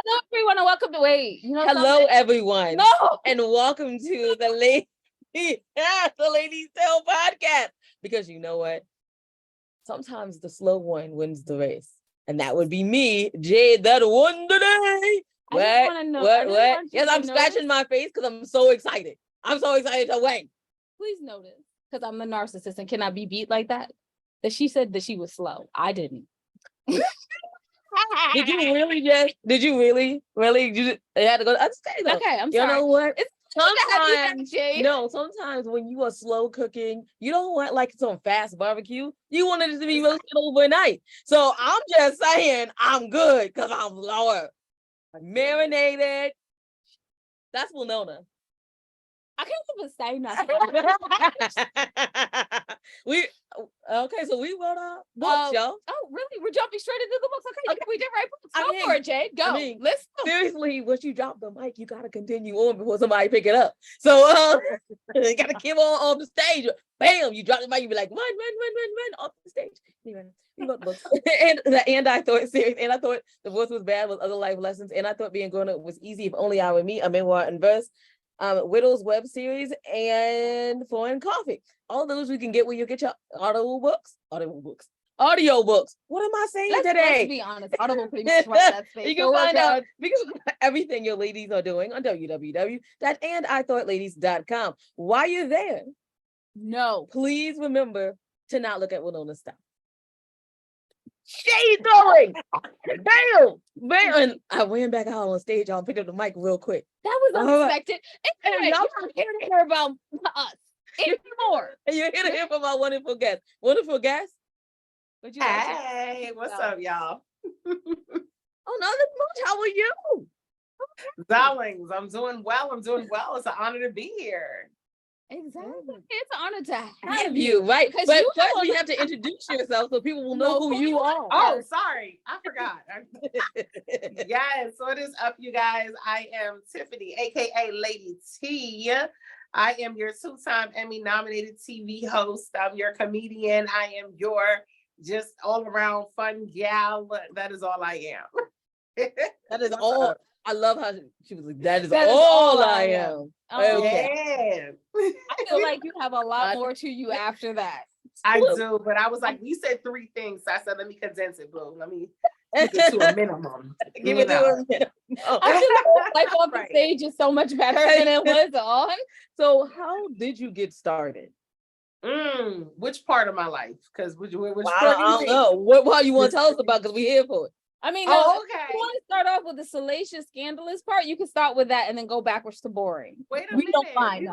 Hello, everyone, and welcome to Hello, everyone. No, and welcome to the Ladies Tale podcast. Because you know what? Sometimes the slow one wins the race, and that would be me, Jade. That one today. What? Yes, I'm scratching my face because I'm so excited. I'm so excited to win. Please notice, because I'm the narcissist and cannot be beat like that. That she said that she was slow. I didn't. Did you really? You had to go. I'm saying though. Okay, I'm you sorry. You know what? It's sometimes when you are slow cooking, you don't want like some fast barbecue. You want it to be roasted overnight. So I'm just saying I'm good because I'm lower. Marinated. That's Winona. I can't even say nothing. So we wrote our books, y'all. Oh, really? We're jumping straight into the books. Okay. We did write books. Go for it, Jade. Go. Let's go. Seriously, once you drop the mic, you gotta continue on before somebody pick it up. So you gotta keep on the stage. Bam! You drop the mic, you be like, run off the stage. We wrote books. and I thought the voice was bad with other life lessons, and I thought being grown up was easy if only I were me, a memoir and verse. Widow's web series, and Foreign Coffee. All those we can get where you get your audio books. What am I saying today? Let's be honest. Audible pretty much runs that space. You can find out everything your ladies are doing on www.andithoughtLadies.com. While you're there, please remember to not look at Winona's stuff. Shade throwing. Bam. And I ran back out on stage. I'll pick up the mic real quick. That was unexpected. Anyway, y'all are here to hear about us. Any more. And you're here to hear from our wonderful guest. Wonderful guest. Hey, what's up, y'all? Oh, nothing much. How are you? Darlings, I'm doing well. It's an honor to be here. Exactly. It's an honor to have you, right? But first we have to introduce yourself so people will know who you are. Oh, sorry. I forgot. Yes, so it is up, you guys. I am Tiffany, aka Lady T. I am your two-time Emmy-nominated TV host. I'm your comedian. I am your just all-around fun gal. That is all I am. That is all. I love how she was like, that is all I am. Oh, okay. Yeah. I feel like you have a lot more to you after that. I do, but I was like, you said three things. So I said, let me condense it, boo. Let me keep it to a minimum. Give it to a minimum. I feel like off the stage is so much better than it was on. So how did you get started? Which part of my life? Because which I don't know. What part you want to tell us about? Because we're here for it. I mean, okay. If you want to start off with the salacious, scandalous part, you can start with that and then go backwards to boring. Wait a minute. Don't mind.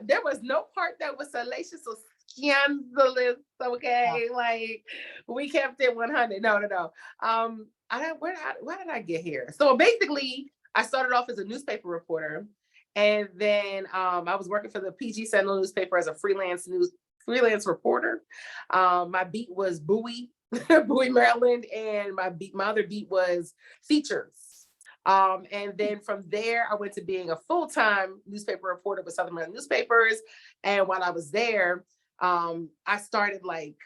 There was no part that was salacious or scandalous. Okay, like we kept it 100. No. Where did I get here? So basically, I started off as a newspaper reporter, and then I was working for the PG Sentinel newspaper as a freelance reporter. My beat was Bowie, Maryland, and my other beat was features. And then from there, I went to being a full-time newspaper reporter with Southern Maryland newspapers. And while I was there, I started like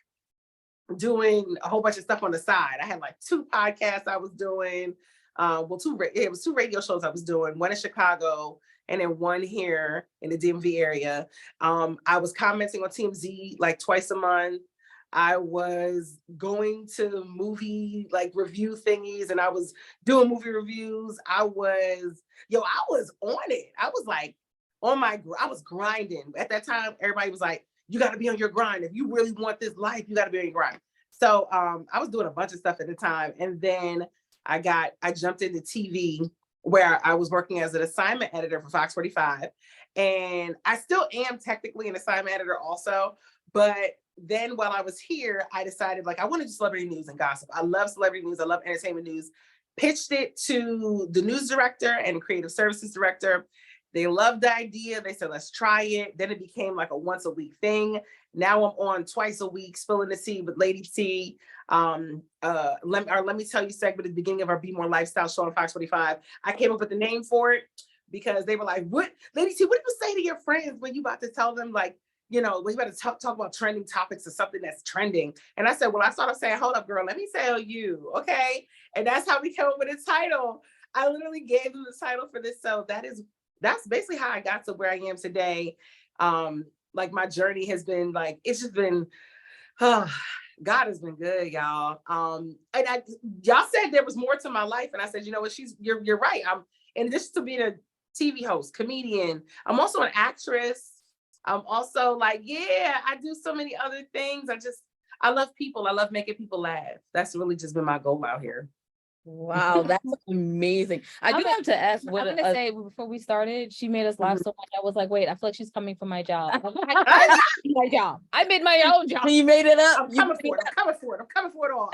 doing a whole bunch of stuff on the side. I had like 2 podcasts I was doing. It was 2 radio shows I was doing, one in Chicago and then one here in the DMV area. I was commenting on TMZ like twice a month. I was going to movie like review thingies and I was doing movie reviews. I was on it. I was like I was grinding. At that time, everybody was like, you got to be on your grind. If you really want this life, you got to be on your grind. So I was doing a bunch of stuff at the time. And then I jumped into TV where I was working as an assignment editor for Fox 45. And I still am technically an assignment editor also, but then while I was here, I decided like I want to do celebrity news and gossip. I love celebrity news. I love entertainment news. Pitched it to the news director and creative services director. They loved the idea. They said, let's try it. Then it became like a once a week thing. Now I'm on twice a week, Spillin the Tea with Lady T. Let me tell you segment at the beginning of our Be More Lifestyle show on Fox 45. I came up with the name for it because they were like, what, Lady T, what do you say to your friends when you about to tell them like, you know, we better talk about trending topics or something that's trending. And I said, well, I started saying, hold up, girl, let me tell you, okay? And that's how we came up with the title. I literally gave them the title for this. So that's basically how I got to where I am today. Like my journey has been like, it's just been, God has been good, y'all. And y'all said there was more to my life. And I said, you know what, you're right. I'm, in addition to being a TV host, comedian, I'm also an actress. I'm also like, yeah, I do so many other things. I love people. I love making people laugh. That's really just been my goal out here. Wow, that's amazing. I do have to ask I'm what gonna say before we started, she made us laugh so much. I was like, wait, I feel like she's coming for my job. I made my job. I made my own job. you made it up. I'm coming for it. I'm coming for it all.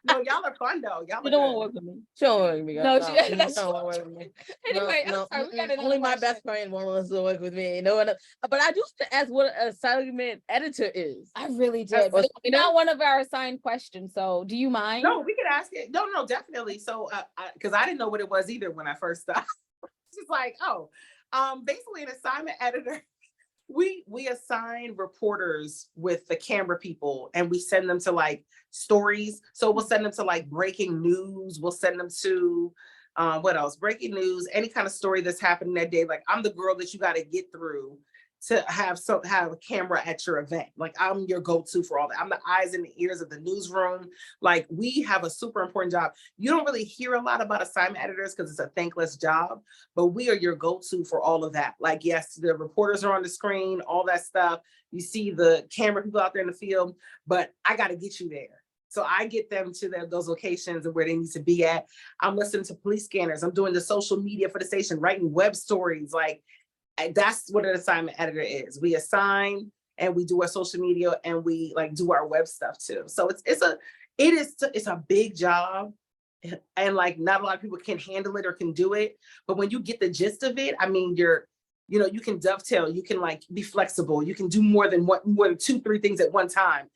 No, y'all are fun though. Y'all You are don't good. work with me. She don't work with me. No, she- she don't work with me. Anyway, No, I'm sorry, we got another only my question. best friend wants to work with me. No one else. But I do have to ask what an assignment editor is. I really did. But it's not one of our assigned questions. So do you mind? No, we could ask it. No, definitely. So, because I didn't know what it was either when I first started. It's just like, basically an assignment editor. We assign reporters with the camera people and we send them to like stories. So we'll send them to like breaking news. We'll send them to what else? Breaking news, any kind of story that's happening that day. Like I'm the girl that you got to get through to have a camera at your event. Like I'm your go-to for all that. I'm the eyes and the ears of the newsroom. Like we have a super important job. You don't really hear a lot about assignment editors because it's a thankless job, but we are your go-to for all of that. Like, yes, the reporters are on the screen, all that stuff. You see the camera people out there in the field, but I got to get you there. So I get them to those locations and where they need to be at. I'm listening to police scanners. I'm doing the social media for the station, writing web stories. Like, that's what an assignment editor is. We assign and we do our social media and we like do our web stuff too. So it's a big job and like not a lot of people can handle it or can do it. But when you get the gist of it, I mean, you can dovetail, you can like be flexible, you can do more than 2, 3 things at one time.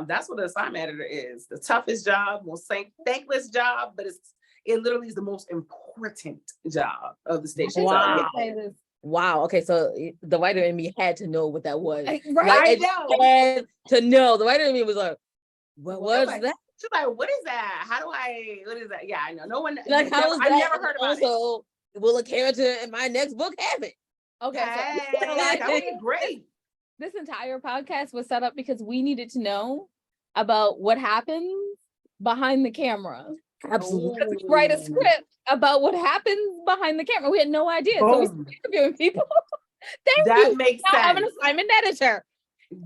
That's what an assignment editor is. The toughest job, most thankless job, but it literally is the most important job of the station. Wow. So, yeah. Wow. Okay, so the writer in me had to know what that was. Right. Like, I know. had to know. The writer in me was like, what was that? She's like, what is that? What is that? Yeah, I know. No one, Like, how is that? I never heard about it. Also, will a character in my next book have it? Okay. Hey, So that would be great. this entire podcast was set up because we needed to know about what happens behind the camera. Absolutely. We write a script about what happens behind the camera. We had no idea. So we Boom. started interviewing people. Thank That you. makes Now I'm an sense. assignment editor.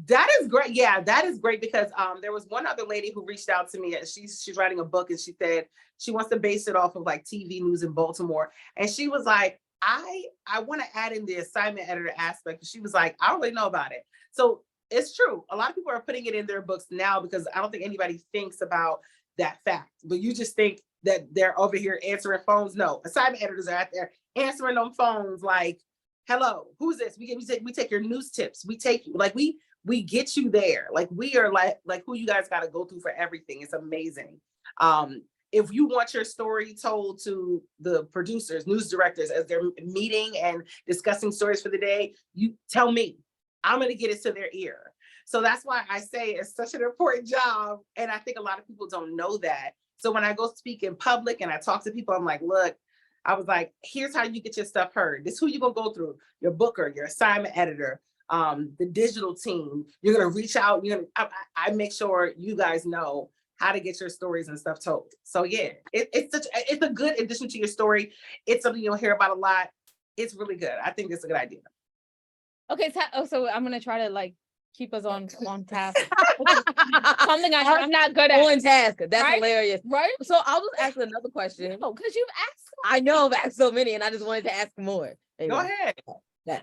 That is great. Yeah, that is great because there was one other lady who reached out to me and she's writing a book and she said she wants to base it off of like TV news in Baltimore. And she was like, I want to add in the assignment editor aspect. She was like, I don't really know about it. So it's true. A lot of people are putting it in their books now because I don't think anybody thinks about that fact, but you just think that they're over here answering phones. No, assignment editors are out there answering them phones like, hello, who's this? We take your news tips. We take you, like we get you there. Like we are like who you guys got to go through for everything. It's amazing. If you want your story told to the producers, news directors, as they're meeting and discussing stories for the day, you tell me, I'm going to get it to their ear. So that's why I say it's such an important job. And I think a lot of people don't know that. So when I go speak in public and I talk to people, I'm like, look, I was like, here's how you get your stuff heard. This is who you're going to go through, your booker, your assignment editor, the digital team. You're going to reach out. I make sure you guys know how to get your stories and stuff told. So yeah, it's a good addition to your story. It's something you'll hear about a lot. It's really good. I think it's a good idea. Okay, so I'm gonna try to like keep us on task. Something I'm not good at. On task. That's Right? hilarious. Right? So I'll just ask another question. Oh, because you've asked. I know I've asked so many and I just wanted to ask more. Anyway. Go ahead.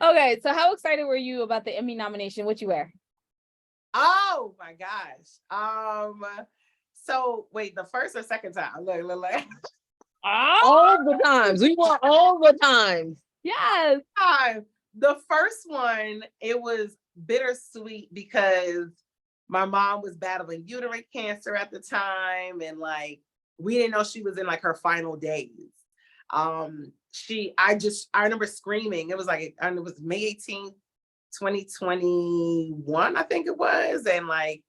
Okay, so how excited were you about the Emmy nomination? What you wear? Oh my gosh. So wait, the first or second time? Look. All the times. We want all the times. Yes. The first one, it was bittersweet because my mom was battling uterine cancer at the time, and like we didn't know she was in like her final days. I remember screaming. It was like, and it was May 18th, 2021, I think it was, and like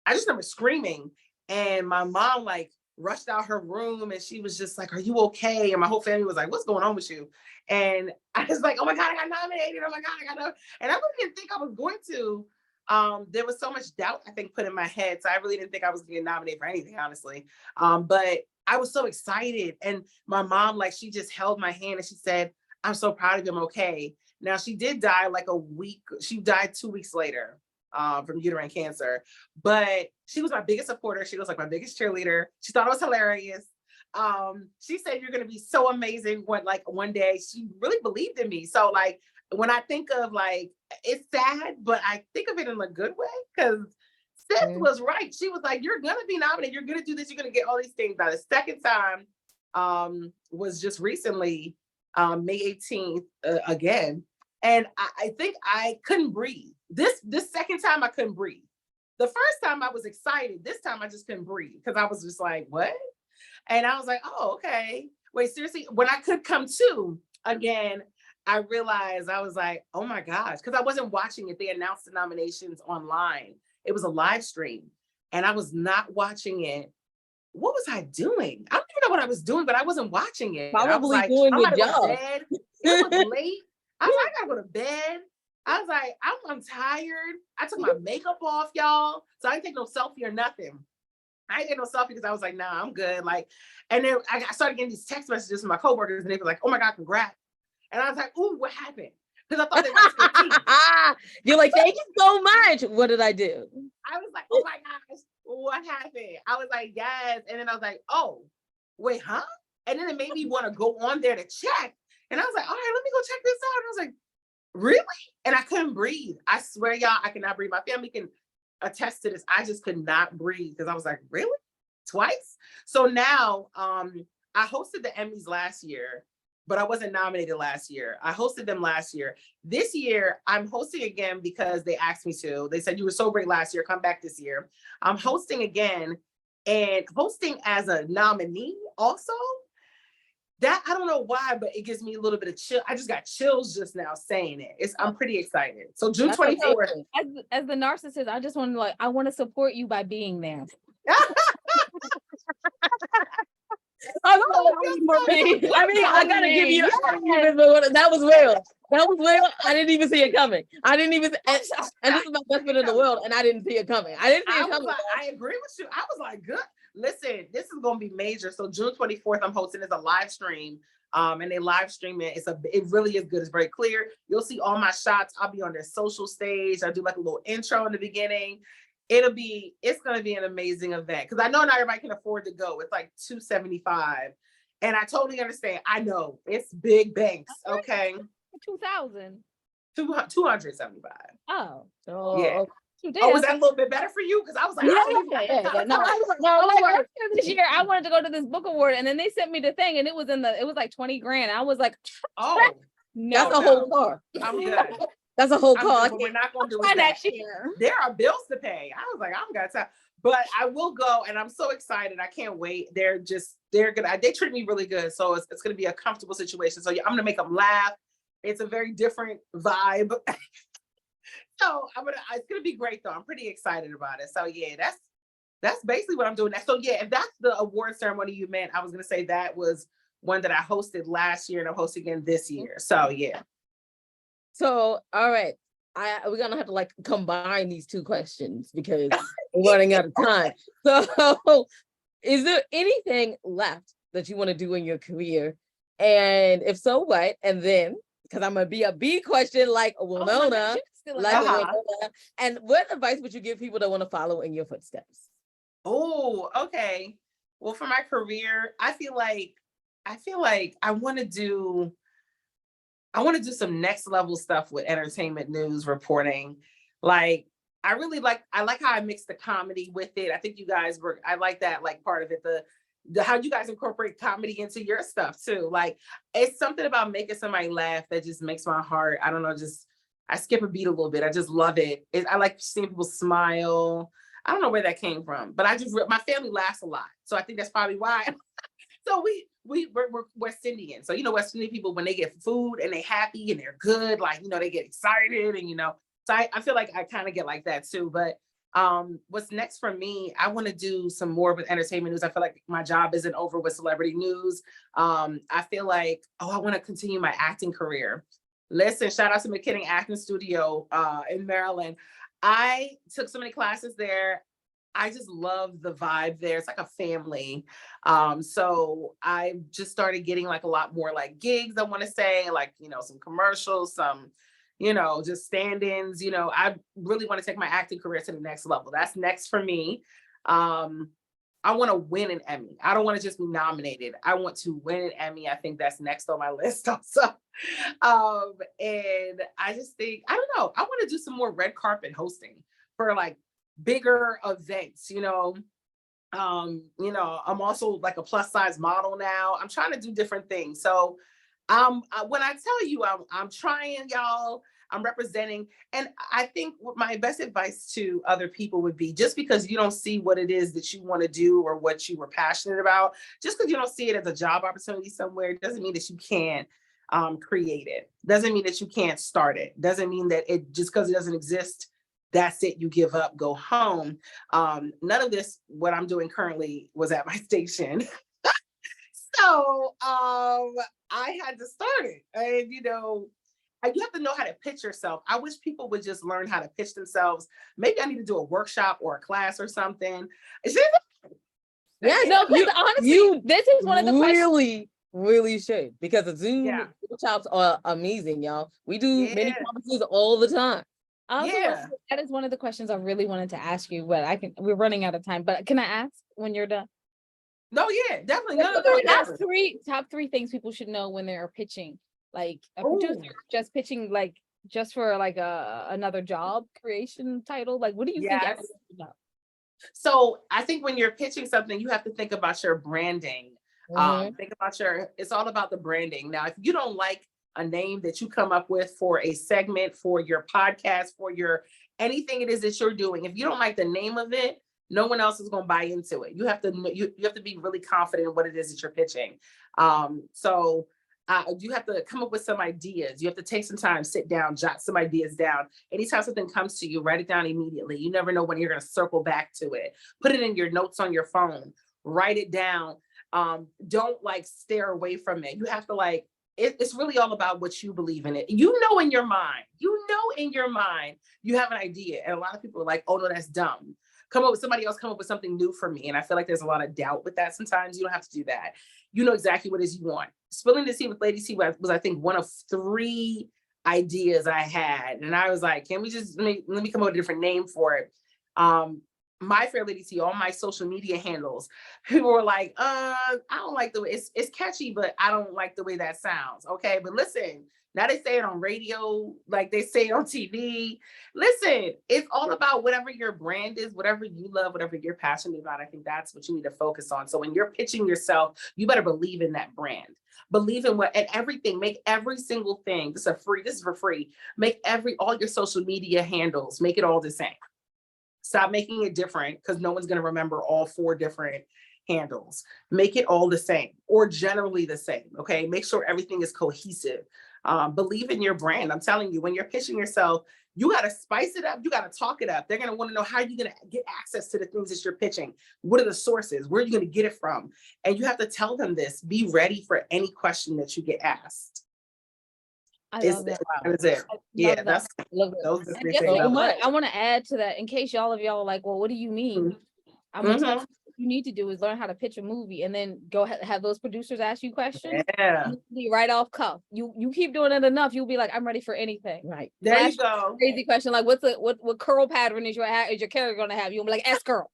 I just remember screaming, and my mom like rushed out her room and she was just like, "Are you okay?" And my whole family was like, "What's going on with you?" And I was like, "Oh my God, I got nominated. Oh my God, I got nominated." And I really didn't think I was going to. There was so much doubt, I think, put in my head. So I really didn't think I was getting nominated for anything, honestly. But I was so excited. And my mom, like, she just held my hand and she said, "I'm so proud of you. I'm okay." Now, she did die like a week. She died 2 weeks later from uterine cancer. But she was my biggest supporter. She was like my biggest cheerleader. She thought it was hilarious. She said, "You're going to be so amazing one day." She really believed in me. So like, when I think of like, it's sad, but I think of it in a good way because Sis was right. She was like, "You're going to be nominated. You're going to do this. You're going to get all these things." Now, the second time was just recently, May 18th again. And I think I couldn't breathe. This second time I couldn't breathe. The first time I was excited. This time I just couldn't breathe because I was just like, "What?" And I was like, "Oh, okay. Wait, seriously?" When I could come to again, I realized I was like, "Oh my gosh," because I wasn't watching it. They announced the nominations online. It was a live stream and I was not watching it. What was I doing? I don't even know what I was doing, but I wasn't watching it. I was Probably like, doing I'm your about to go to job. bed. It was late. I was like, I gotta go to bed. I was like, I'm tired. I took my makeup off, y'all. So I didn't take no selfie or nothing. I didn't get no selfie because I was like, "Nah, I'm good." Like, and then I started getting these text messages from my coworkers, and they were like, "Oh my God, congrats!" And I was like, "Ooh, what happened?" Because I thought they were going to. You're like, "Thank you so much." What did I do? I was like, "Oh my gosh, what happened?" I was like, "Yes," and then I was like, "Oh, wait, huh?" And then it made me want to go on there to check, and I was like, "All right, let me go check this out." And I was like, "Really?" And I couldn't breathe. I swear, y'all, I cannot breathe. My family can attest to this. I just could not breathe because I was like, "Really? Twice?" So now, I hosted the Emmys last year, but I wasn't nominated last year. I hosted them last year. This year, I'm hosting again because they asked me to. They said, "You were so great last year. Come back this year." I'm hosting again, and hosting as a nominee also. That, I don't know why, but it gives me a little bit of chill. I just got chills just now saying it. I'm pretty excited. So June That's 24th. amazing. As the narcissist, I just want to I want to support you by being there. I mean, I gotta give you. That was real. That was real. I didn't even see it coming. I didn't even. And this is my best friend in the world, and I didn't see it coming. I didn't see it coming. Like, I agree with you. I was like, good. Listen, this is gonna be major. So June 24th, I'm hosting as a live stream. And they live stream it. It really is good. It's very clear. You'll see all my shots. I'll be on their social stage. I do like a little intro in the beginning. It's gonna be an amazing event because I know not everybody can afford to go. It's like $275, and I totally understand. I know it's big banks. Okay, 2,000. 275. Oh, Yeah. you did. Oh, was that a little bit better for you? Because I was like, Yeah. No, earlier this year I wanted to go to this book award, and then they sent me the thing, and it was like 20 grand. I was like, "Oh, no, that's a whole car. I'm good. That's a whole I'm car. good, but we're not gonna do Try it next year. There are bills to pay." I was like, "I don't got time," but I will go, and I'm so excited. I can't wait. They treat me really good, so it's gonna be a comfortable situation. So yeah, I'm gonna make them laugh. It's a very different vibe. So it's gonna be great though. I'm pretty excited about it. So yeah, that's basically what I'm doing. So yeah, if that's the award ceremony you meant, I was gonna say that was one that I hosted last year and I'm hosting again this year. So yeah. So, all right. We're gonna have to like combine these two questions because we're running out of time. So, is there anything left that you want to do in your career? And if so, what? And then, because I'm gonna be a B question like Winona, and what advice would you give people that want to follow in your footsteps? Oh, okay. Well, for my career, I feel like I want to do some next level stuff with entertainment news reporting. Like, I like how I mix the comedy with it. I think you guys I like that, like part of it, the how you guys incorporate comedy into your stuff too. Like, it's something about making somebody laugh that just makes my heart, I don't know, I skip a beat a little bit. I just love it. I like seeing people smile. I don't know where that came from, but my family laughs a lot. So I think that's probably why. So we're West Indian. So, West Indian people, when they get food and they're happy and they're good, like, they get excited and, so I feel like I kind of get like that too. But What's next for me? I want to do some more with entertainment news. I feel like my job isn't over with celebrity news. I feel like, I want to continue my acting career. Listen, shout out to McKinney Acting Studio in Maryland. I took so many classes there. I just love the vibe there. It's like a family. So I just started getting like a lot more like gigs, I want to say, like, some commercials, some, just stand-ins. I really want to take my acting career to the next level. That's next for me. I want to win an Emmy. I don't want to just be nominated. I want to win an Emmy. I think that's next on my list also. And I just think, I don't know, I want to do some more red carpet hosting for like bigger events. I'm also like a plus size model now. I'm trying to do different things. So when I tell you I'm trying, y'all, I'm representing. And I think my best advice to other people would be, just because you don't see what it is that you want to do or what you were passionate about, just because you don't see it as a job opportunity somewhere, doesn't mean that you can't create it. Doesn't mean that you can't start it. Doesn't mean that it just because it doesn't exist, that's it, you give up, go home. None of this, what I'm doing currently, was at my station. So I had to start it. And you have to know how to pitch yourself. I wish people would just learn how to pitch themselves. Maybe I need to do a workshop or a class or something. Yeah, no, because honestly, this is one of the questions. Really should, because the Zoom Yeah. workshops are amazing, y'all. We do many Yeah. conferences all the time. Yeah. That is one of the questions I really wanted to ask you, but we're running out of time. But can I ask when you're done? No, yeah, definitely. Top three things people should know when they're pitching, like a producer just pitching, like just for like another job creation title. Like, what do you think everyone should know? So I think when you're pitching something, you have to think about your branding. Think about it's all about the branding. Now, if you don't like a name that you come up with for a segment, for your podcast, for your anything it is that you're doing, if you don't like the name of it, no one else is going to buy into it. You have to be really confident in what it is that you're pitching. So you have to come up with some ideas. You have to take some time, sit down, jot some ideas down. Anytime something comes to you, write it down immediately. You never know when you're going to circle back to it. Put it in your notes on your phone. Write it down. Don't like stare away from it. You have to it's really all about what you believe in it. In your mind, you have an idea. And a lot of people are like, oh no, that's dumb. Somebody else come up with something new for me. And I feel like there's a lot of doubt with that sometimes. You don't have to do that. You know exactly what it is you want. Spilling the Tea with Lady T was, I think, one of 3 ideas I had. And I was like, can we just, let me come up with a different name for it. My Fair Lady T, all my social media handles, people were like, I don't like the way it's catchy, but I don't like the way that sounds. Okay, but listen, now they say it on radio, like they say it on TV. Listen, it's all about whatever your brand is, whatever you love, whatever you're passionate about. I think that's what you need to focus on. So when you're pitching yourself, you better believe in that brand. Believe in and everything. Make every single thing. This is for free. Make all your social media handles, make it all the same. Stop making it different, because no one's going to remember all 4 different handles. Make it all the same, or generally the same. Okay. Make sure everything is cohesive. Believe in your brand. I'm telling you, when you're pitching yourself, you got to spice it up. You got to talk it up. They're going to want to know how you're going to get access to the things that you're pitching. What are the sources? Where are you going to get it from? And you have to tell them this. Be ready for any question that you get asked. I love that. That is it. Yeah, that's those are the 3 things. I want to add to that, in case y'all are like, well, what do you mean? I'm gonna tell you, what you need to do is learn how to pitch a movie, and then go have those producers ask you questions. Yeah. Be right off cuff. You keep doing it enough, you'll be like, I'm ready for anything. Right. There you go. Crazy question, like what curl pattern is your character gonna have? You'll be like, S curl.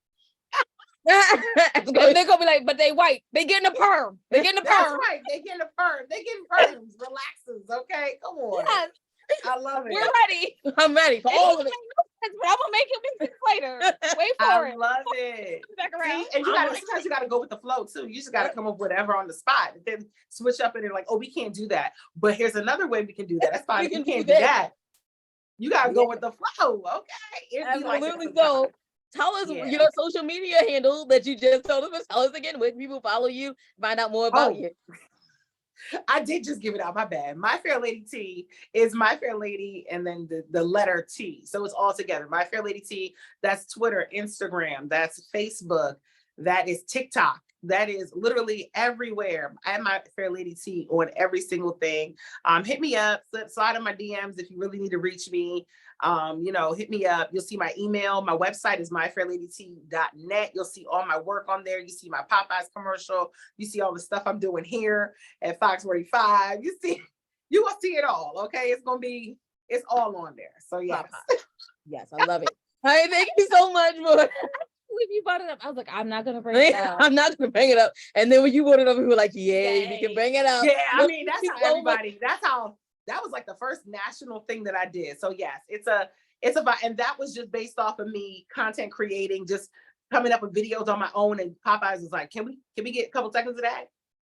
And they're gonna be like, but they white. They getting a perm. They getting a perm. That's right. They getting a perm. They getting perms. Relaxes. Okay, come on. Yes. I love it. We're ready. I'm ready for all of it. But I'm gonna make you make this later. Wait for it. I love it. Back around. See, and sometimes you gotta go with the flow too. You just gotta come up with whatever on the spot, and then switch up and they're like, oh, we can't do that. But here's another way we can do that. That's fine. You can't do that. You gotta go with the flow. Okay. Absolutely. So tell us your social media handle that you just told us. Tell us again where people follow you, find out more about you. I did just give it out. My bad. My Fair Lady T is My Fair Lady, and then the letter T. So it's all together. My Fair Lady T. That's Twitter, Instagram. That's Facebook. That is TikTok. That is literally everywhere. I have My Fair Lady T on every single thing. Hit me up. Slide in my DMs if you really need to reach me. Hit me up. You'll see my email. My website is myfairladyt.net. You'll see all my work on there. You see my Popeyes commercial. You see all the stuff I'm doing here at Fox 45. You will see it all. Okay. It's all on there. So yes. Yes, I love it. All right, thank you so much for If you brought it up, I was like, I'm not gonna bring it up. I'm not gonna bring it up. And then when you brought it up, we were like, yay, we can bring it up. Yeah, I mean, that was like the first national thing that I did. So yes, it's about, and that was just based off of me content creating, just coming up with videos on my own. And Popeyes was like, can we get a couple seconds of that?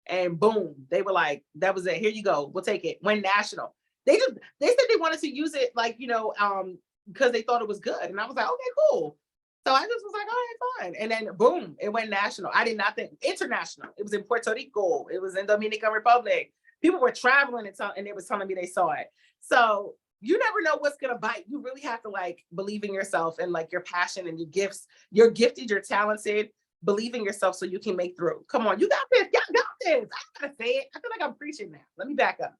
And boom, they were like, that was it. Here you go. We'll take it. Went national. They said they wanted to use it because they thought it was good. And I was like, okay, cool. So I just was like, all right, fine. And then boom, it went national. I did not think international. It was in Puerto Rico. It was in Dominican Republic. People were traveling and they was telling me they saw it. So you never know what's going to bite. You really have to believe in yourself and your passion and your gifts. You're gifted, you're talented. Believe in yourself so you can make through. Come on, you got this. Y'all got this. I gotta say it. I feel like I'm preaching now. Let me back up.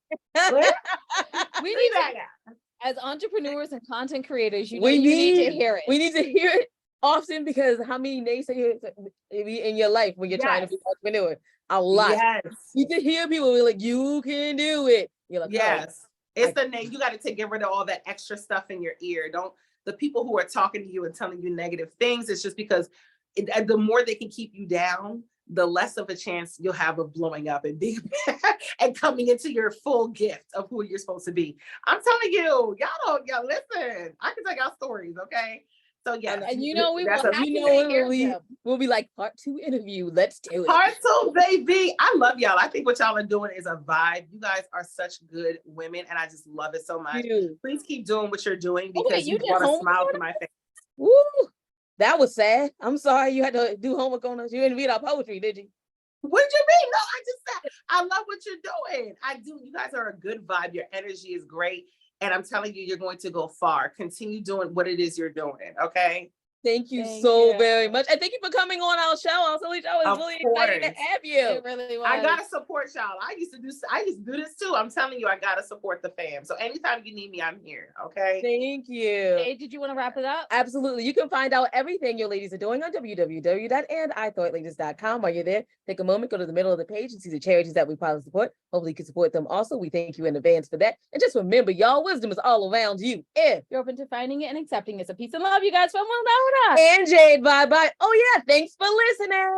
We need back up. As entrepreneurs and content creators, you need to hear it. We need to hear it often, because how many naysayers in your life when you're trying to be an entrepreneur? A lot. Yes. You can hear people be like, you can do it. You're like, yes. Oh, it's the name. You got to get rid of all that extra stuff in your ear. The people who are talking to you and telling you negative things, it's just because the more they can keep you down, the less of a chance you'll have of blowing up and being and coming into your full gift of who you're supposed to be. I'm telling you, y'all listen. I can tell y'all stories, okay? So yeah, and we'll be like part 2 interview. Let's do it. Part 2, baby. I love y'all. I think what y'all are doing is a vibe. You guys are such good women, and I just love it so much. Please keep doing what you're doing, because you brought a smile to my face. Woo! That was sad. I'm sorry you had to do homework on us. You didn't read our poetry, did you? What did you mean? No, I just said I love what you're doing. I do. You guys are a good vibe. Your energy is great. And I'm telling you, you're going to go far. Continue doing what it is you're doing. Okay. Thank you so very much. And thank you for coming on our show. I was really excited to have you. It really was. I gotta support y'all. I used to do this too. I'm telling you, I gotta support the fam. So anytime you need me, I'm here. Okay. Thank you. Hey, did you want to wrap it up? Absolutely. You can find out everything your ladies are doing on www.andithoughladies.com. While you're there, take a moment, go to the middle of the page and see the charities that we probably support. Hopefully you can support them also. We thank you in advance for that. And just remember, y'all, wisdom is all around you. If you're open to finding it and accepting it. So peace and love, you guys, from Winona and Jade. Bye-bye. Oh yeah, thanks for listening.